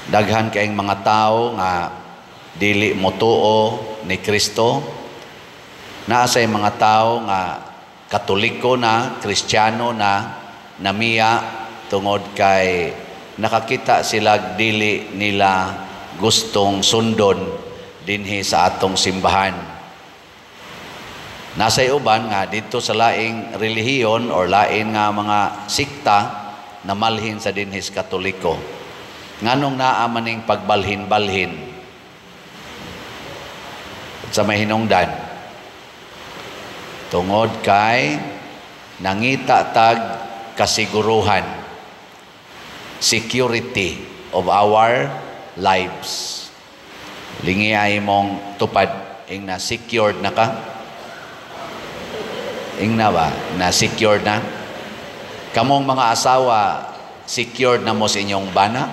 Daghan kaayong mga tao nga dili motuo ni Kristo. Naa say mga tao nga Katoliko na, Kristiyano na, namiya tungod kay nakakita sila dili nila gustong sundon dinhi sa atong simbahan. Nasay uban nga dito sa laing relihiyon or lain nga mga sikta na malhin sa dinhi sa Katoliko. Nganong naa maning pagbalhin-balhin sa may hinungdan tungod kay nangita tag kasiguruhan, security of our lives. Lingi ay mong tupad ing na secured na ka? Ing na ba? Na secured na? Kamong mga asawa, secured na mo sa inyong bana?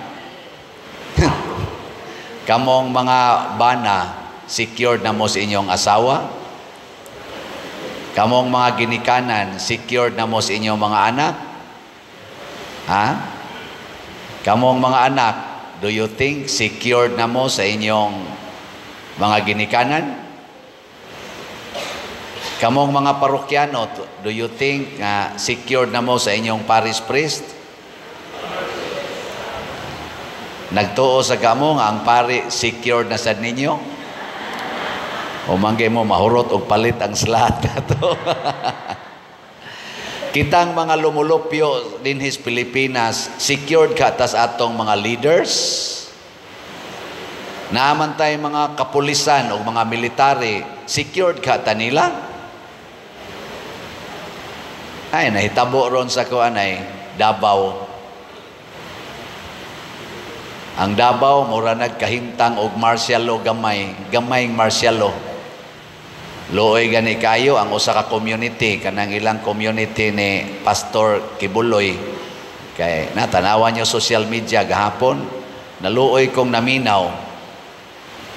Kamong mga bana, secured na mo sa inyong asawa? Kamong mga ginikanan, secured na mo sa inyong mga anak? Ha? Kamong mga anak, do you think secured na mo sa inyong mga ginikanan? Kamong mga parokyano, do you think secured na mo sa inyong parish priest? Nagtuo sa kamo nga ang pari secured na sa ninyo? O manggay mo mahurot o palit ang slat nato. Kitang mga lumulupyo din his Pilipinas, secured ka tas atong mga leaders. Naaman tayo mga kapulisan o mga military, secured ka ta nila. Ay, nahitabo ron sa kuan ay Davao. Ang Davao, mura nagkahintang og martial law gamayng martial law. Looy gani kayo ang usa ka community, kanang ilang community ni Pastor Kibuloy. Kay natanawan niyo social media gahapon, naluoy kong naminaw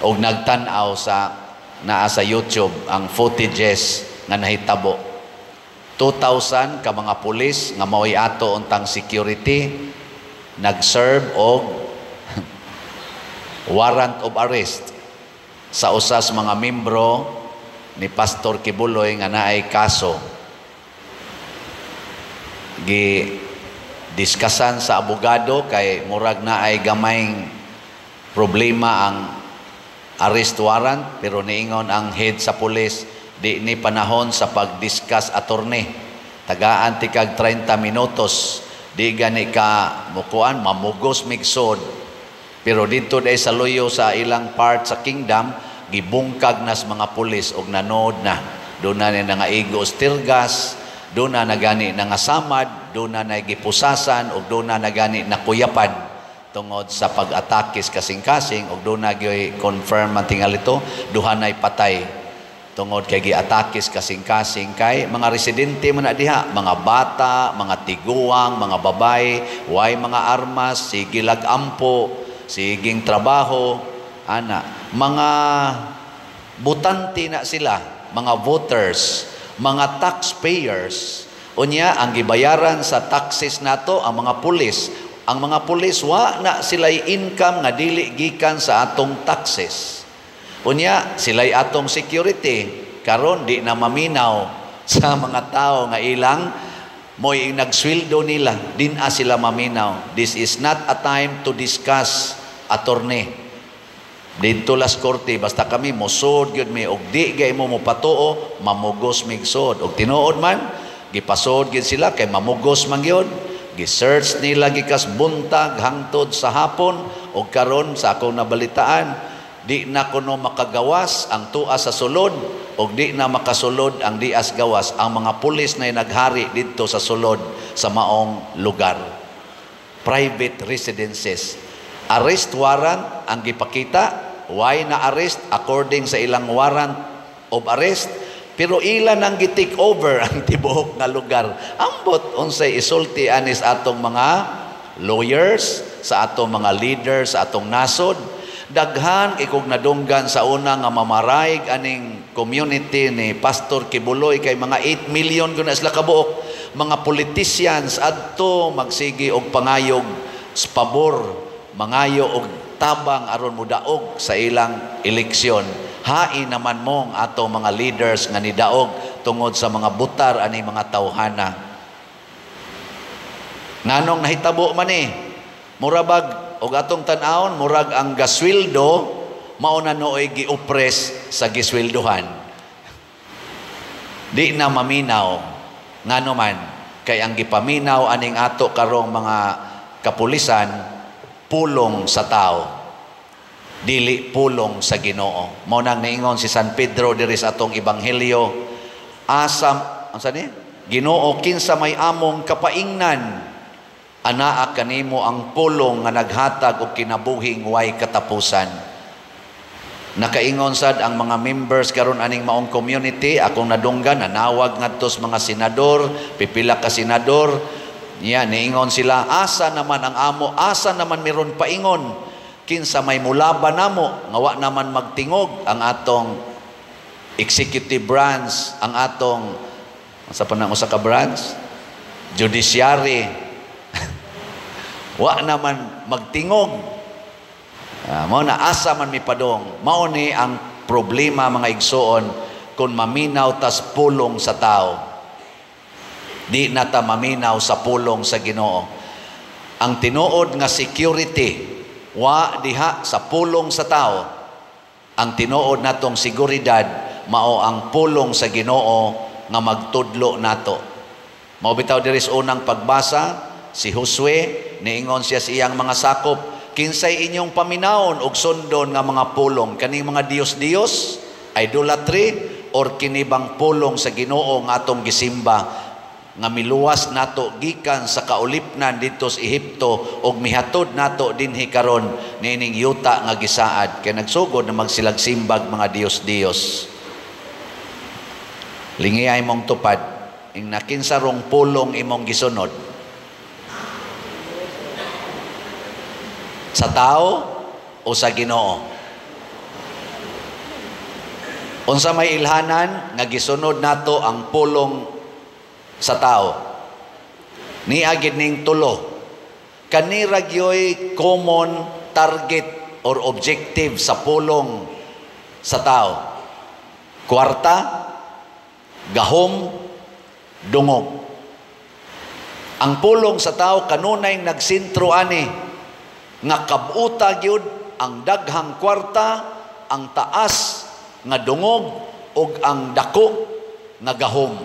og nagtan-aw sa naa sa YouTube ang footages nga nahitabo. 2,000 ka mga pulis nga mao'y ato untang security nag-serve og warrant of arrest sa usas mga membro ni Pastor Kibuloy nga naay kaso. Diskasan sa abogado kay murag naay gamayng problema ang arrest warrant, pero niingon ang head sa pulis di ni panahon sa pag-discuss attorney. Tagaan ti kag 30 minutos, di gani ka mukuan mamugos migsod. Pero dito day sa loyo sa ilang part sa kingdom, gibungkag nas mga pulis og nanood na. Doon na nga igos tirgas, doon na nagani na nga samad, doon na nagipusasan, og doon na nagani na kuyapan tungod sa pag-atakis kasing-kasing, og doon na confirm ang tingal ito, duhanay patay tungod kay giatakis kasing-kasing kay mga residente man na diha, mga bata, mga tiguang, mga babay, way mga armas, sige lag-ampo, siging trabaho, mga butante na sila, mga voters, mga taxpayers. Unya, ang gibayaran sa taxes nato ang mga pulis. Ang mga pulis, wa na sila'y income nga dili gikan sa atong taxes. Unya, sila'y atong security. Karon di na maminaw sa mga tao nga ilang mo'y nagsweldo nila. Din sila maminaw. This is not a time to discuss attorney. Dito las korte, basta kami musod gyud mi og di gay mo patuo, mamugos migsod. Og tinuod man, gipasod gyud sila kay mamugos man gyud. Gi-search nila gikas buntag hangtod sa hapon, og karon sa akong nabalitaan, di na kuno makagawas ang tua sa sulod, og di na makasulod ang dias gawas. Ang mga pulis na naghari dito sa sulod sa maong lugar. Private residences. Arrest warrant ang gipakita. Why na arrest according sa ilang warrant of arrest, pero ilan ang gi-take over ang tibuok nga lugar. Ambot unsay isulti anis atong mga lawyers, sa atong mga leaders, sa atong nasod. Daghan ikog nadunggan sa una nga mamaraig aning community ni Pastor Kibuloy kay mga 8 million guna sila kabuok. Mga politicians adto magsigi og pangayog sa pabor mangayo og tabang aron mudaog sa ilang eleksyon. Hain naman mong ato mga leaders nga nidaog tungod sa mga butar ani mga tawhana. Nganong nahitabo man murabag og atong tan-awon murag ang gasweldo mao na nooy giopres sa gisweldohan. Di na maminaw ngano man kay ang gipaminaw aning ato karong mga kapulisan pulong sa tao, dili pulong sa Ginoo. Mao nang niingon si San Pedro diri sa atong ebanghelyo, asam unsa ni? Ginoo kinsa may among kapaingnan, anaa kanimo ang pulong nga naghatag og kinabuhing way katapusan. Nakaingon sad ang mga members karon aning maong community, akong nadunggan nanawag ngadto sa mga senador, pipila ka senador. Yan, niingon sila, asa naman ang amo, asa naman meron paingon, kinsa may mulaban namo, nga wa naman magtingog ang atong executive branch, ang atong, sa panang usa ka branch, judiciary, wa naman magtingog. Mao na asa man mipadong, mao ni ang problema mga igsoon, kung maminaw tas pulong sa tao. Di nata maminaw sa pulong sa Ginoo. Ang tinuod nga security wa diha sa pulong sa tao. Ang tinuod natong seguridad mao ang pulong sa Ginoo nga magtudlo nato. Mao bitaw diri sa unang pagbasa si Josue niingon siya sa iyang mga sakop, kinsay inyong paminawon og sundon nga mga pulong, kaning mga dios-dios, idolatry or kinibang pulong sa Ginoo nga atong gisimba nga miluwas nato gikan sa kaulipnan dito sa Ehipto og mihatod nato dinhi karon nining yuta nga gisaad kay nagsugod na magsilagsimbag mga dios-dios. Lingiyay mong tupad ing nakinsa rong pulong imong gisunod, sa tao o sa Ginoo? Unsa may ilhanan nga gisunod nato ang pulong sa tao? Ni agid ning tulo. Kanira gyoy common target or objective sa pulong sa tao. Kwarta, gahom, dungog. Ang pulong sa tao kanunay nagsintro ani nga kabuta gyud ang daghang kwarta, ang taas nga dungog ug ang dako nga gahom.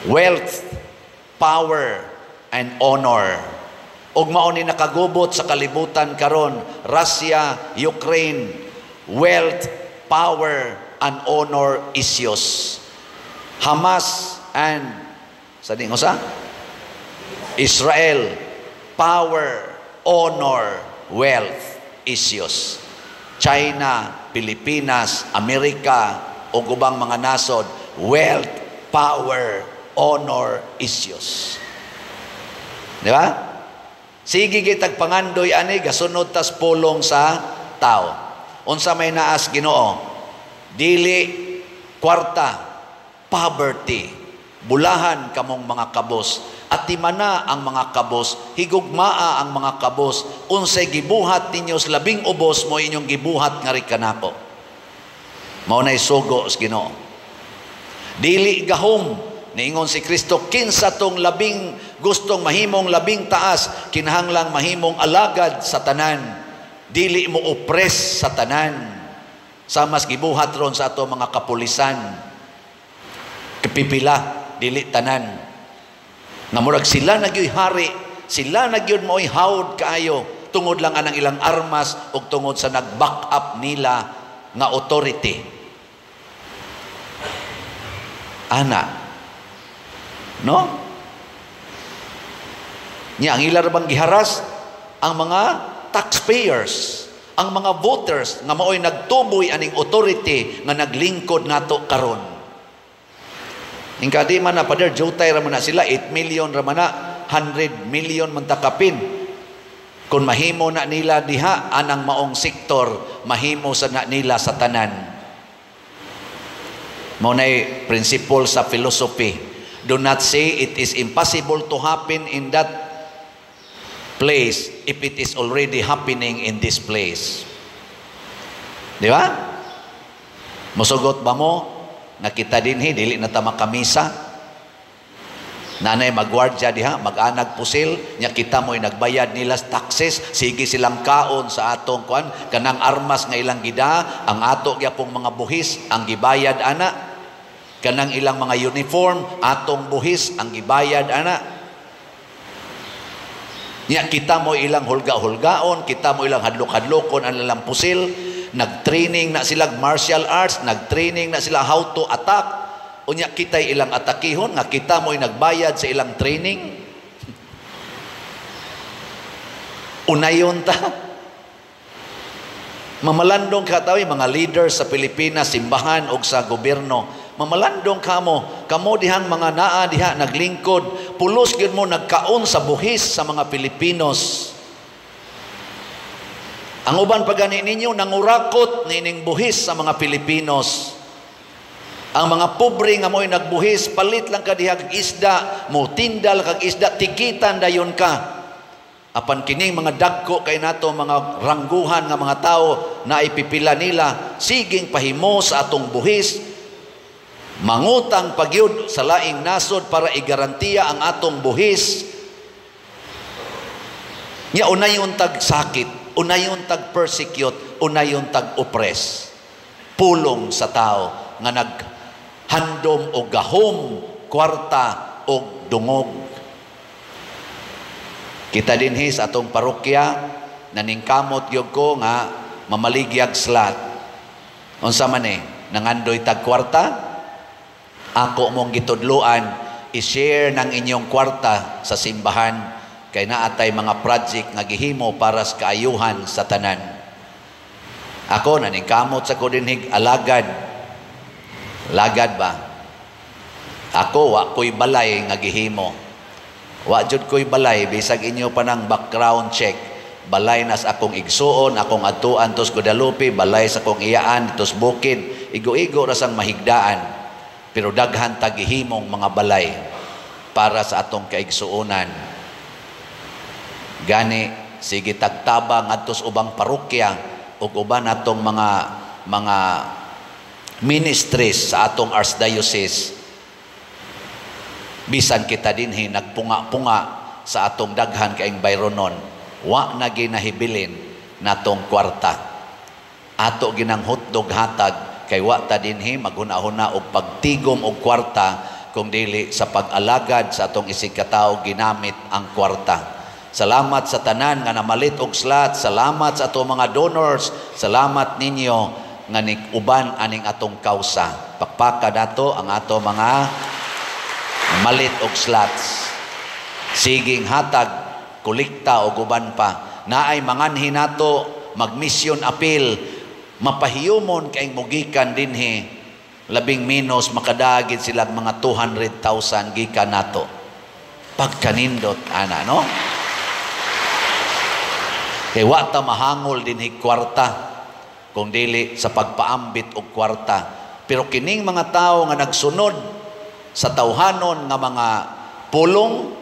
Wealth, power, and honor. Og mao ni nakagubot sa kalibutan karon, Russia, Ukraine, wealth, power, and honor issues. Hamas and Israel, power, honor, wealth issues. China, Pilipinas, Amerika, ug ubang mga nasod, wealth, power, honor issues. Di ba? Sige gitag pangandoy ani gasunod tas pulong sa tao. Unsa may naas Ginoo? Dili kwarta, poverty, bulahan kamong mga kabos, at timana ang mga kabos, higugmaa ang mga kabos, unsay gibuhat ninyo sa labing ubos mo inyong gibuhat nga ri kanako. Mao nay sugo sa Ginoo. Dili gahom, niingon si Kristo, kinsa tong labing gustong mahimong labing taas, kinahanglang mahimong alagad sa tanan. Dili mo oppress sa tanan. Sa mas gibuhat ron sa ato mga kapulisan. Kapipila, dili tanan. Namurag sila nagyoy hari, sila nagyod mo'y hawd kaayo, tungod lang anang ilang armas o tungod sa nag-back up nila nga authority. Ana. No? Niya, ang ilar bang giharas? Ang mga taxpayers, ang mga voters nga maoy nagtuboy aning authority nga naglingkod nato karon. Ingkadi man na pader jutay ra man na sila 8 million ra man na 100 million man takapin. Kung mahimo na nila diha anang maong sektor, mahimo sa na nila sa tanan. Mao nay principle sa philosophy. Do not say it is impossible to happen in that place if it is already happening in this place? Di ba? Musugot ba mo nga kita dinhi dili na ta makamisa? Nanay magwardya diha, mag-anag pusil, nya kita mo'y nagbayad nila taxes, sige silang kaon sa atong kuan, kanang armas nga ilang gida, ang ato gyapong mga buhis, ang gibayad ana, kanang ilang mga uniform, atong buhis, ang gibayad ana. Nya kita mo ilang hulga-hulgaon, kita mo ilang hadlok-hadlokon ang lalang pusil, nag-training na sila martial arts, nag-training na sila how to attack. Unya kita'y ilang atakihon, nga kita mo'y nagbayad sa ilang training. Unayon ta. Mamalandong ka tayo, mga leaders sa Pilipinas, simbahan o sa gobyerno. Mamalandong kamo dihang mga naa diha naglingkod, pulos gyud mo nagkaon sa buhis sa mga Pilipinos. Ang uban pagani ninyo nangurakot nining buhis sa mga Pilipinos. Ang mga pobre nga mo'y nagbuhis, palit lang ka diha kag isda, mo tindal kag isda, tikitan dayon ka. Apan kining mga dagko kay nato mga rangguhan nga mga tao na ipipila nila, siging pahimo sa atong buhis, mangutang pagyud sa laing nasod para igarantiya ang atong buhis. Nya unayon tag sakit, unayon tag persecute, unayon tag oppress. Pulong sa tao nga handom o gahom, kwarta o dungog. Kita dinhi sa atong parokya, naningkamot gyud ko nga mamaligyag slat. Unsa man nangandoy tag kwarta? Ako mong gitudluan, i-share ng inyong kwarta sa simbahan, kay naatay mga project nga gihimo para sa kaayuhan sa tanan. Ako naningkamot sa ko dinhi alagad. Lagad ba? Ako, wa ko'y balay nga gihimo. Wa jud ko'y balay, bisag inyo pa ng background check. Balay nas akong igsuon, akong atuan tos Guadalupe, balay sa akong iyaan, tos bukid. Igo-igo rasang mahigdaan. Pero daghan tagihimong mga balay para sa atong kaigsuonan. Gani, sige tagtabang atos ubang parokya o uban atong mga ministries sa atong archdiocese. Bisan kita dinhi nagpunga-punga sa atong daghan kaing bayronon, wa na ginahibilin natong kwarta. Ato ginang hotdog hatag kay wa ta dinhi maghuna-huna og pagtigom og kwarta kung dili sa pag-alagad sa atong isigkatawo ginamit ang kwarta. Salamat sa tanan nga namalit og slot, salamat sa atong mga donors, salamat ninyo nga uban aning atong kausa. Pakpaka dato ang ato mga malit og slots. Siging hatag, kolekta o uban pa. Naay manganhi nato, mag-mission appeal, mapahiyumon kaing mugikan dinhi, labing minus makadagid sila mga 200,000 gikan nato. Pagkanindot, ana, no? Kay wa ta mahangol dinhi kwarta, kung dili sa pagpaambit og kwarta. Pero kining mga tao nga nagsunod sa tawhanon nga mga pulong,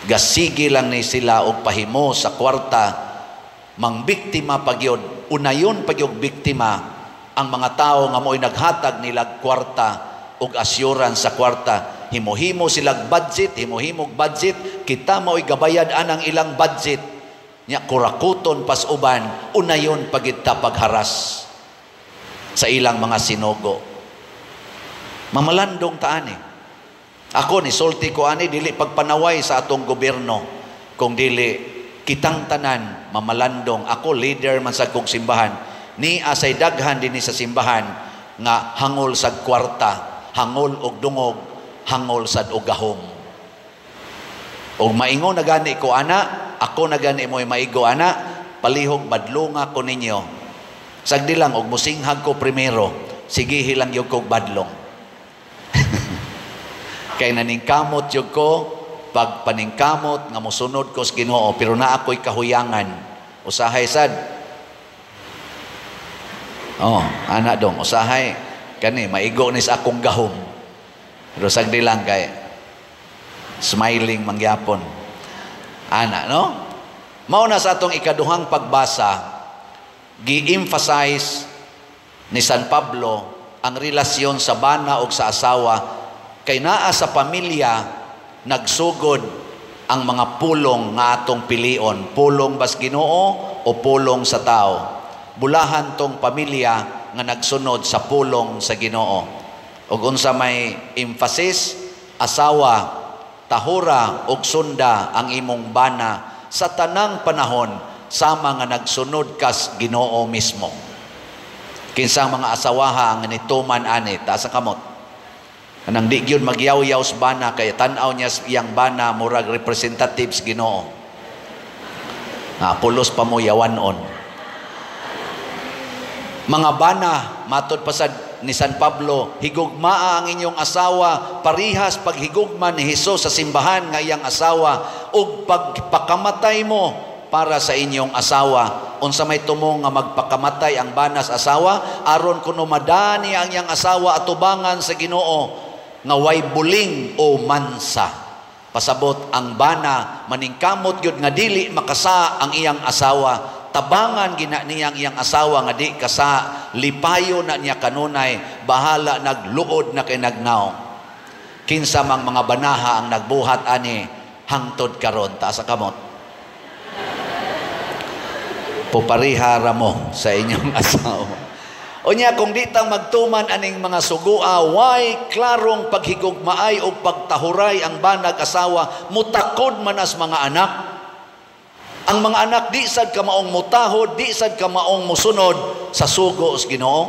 gasigi lang ni sila og pahimo sa kwarta, mangbiktima pagyod, unayon pagyog biktima ang mga tao nga mo'y naghatag nila kwarta og assurance sa kwarta. Himo-himo silang budget, himo-himog budget, kita mo'y gabayad anang ilang budget. Nya kurakuton pas uban, unayon pagita pagharas sa ilang mga sinugo. Mamalandong taan Ako ni sulti ko ani dili pagpanaway sa atong gobyerno, kung dili kitang tanan mamalandong. Ako leader man sa kong simbahan, ni asay daghan dinhi sa simbahan nga hangol sa kwarta, hangol og dungog, hangol sad og gahom. Og maingon na gani ko ana, ako na gani mo'y maigo ana, palihog badlonga ko ninyo. Sagdi lang, og musinghag ko primero, sige hilang yung kog badlong. Kay naningkamot yung ko, pag paningkamot, nga musunod ko sa Ginoo, pero na ako'y kahuyangan. Usahay sad. Ana dong, usahay. Kani, maigo ni sa akong gahom. Pero sagdi lang kay, smiling mangyapon. Ana, no? Mao na sa atong ikaduhang pagbasa, gi-emphasize ni San Pablo ang relasyon sa bana o sa asawa kay naa sa pamilya nagsugod ang mga pulong nga atong pilion, pulong bas Ginoo o pulong sa tao. Bulahan tong pamilya nga nagsunod sa pulong sa Ginoo. Ug unsa may emphasis, asawa, tahura ug sunda ang imong bana sa tanang panahon sama nga nagsunod kas Ginoo mismo. Kinsang mga asawaha ang nituman ani ta sa kamot. Anang di gyud magyaw-yaw sa bana kay tan-aw niya iyang bana murag representatives Ginoo. Pulos pa mo yawanon. Mga bana, matod pa ni San Pablo, higugmaa ang inyong asawa, parihas paghigugma ni Hesus sa simbahan nga iyang asawa, ug pagpakamatay mo para sa inyong asawa. Unsa may tumong nga magpakamatay ang bana sa asawa, aron kuno madani ang iyang asawa atubangan sa Ginoo, nga way buling o mansa. Pasabot ang bana, maningkamot yun nga dili makasa ang iyang asawa, tabangan gina niyang iyang asawa nga di kasa, lipayo na niya kanunay, bahala nagluod na kay nagnaw. Kinsa mang mga banaha ang nagbuhat ani hangtod karon ta sa kamot. Puparihara mo sa inyong asawa. Unya kung di tang magtuman aning mga sugua, way klarong paghigugmaay o pagtahuray ang banag asawa, mutakod man as mga anak. Ang mga anak di sad ka maong mutahod, di sad ka maong musunod sa sugo sa Ginoo.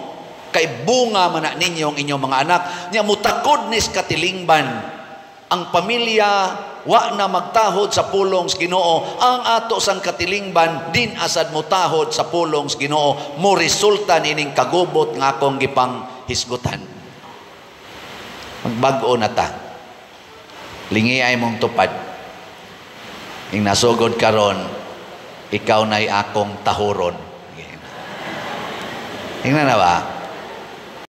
Kay bunga man na ninyong inyong mga anak, nya mutakod nis katilingban. Ang pamilya wa na magtahod sa pulong sa Ginoo, ang ato sang katilingban din asad mutahod sa pulong sa Ginoo, mo resulta nining kagubot nga akong gipang hisgutan. Magbag-o na ta. Lingi ay mong tupad. Ing nasugod karon, ikaw na'y akong tahuron. Tingnan na ba?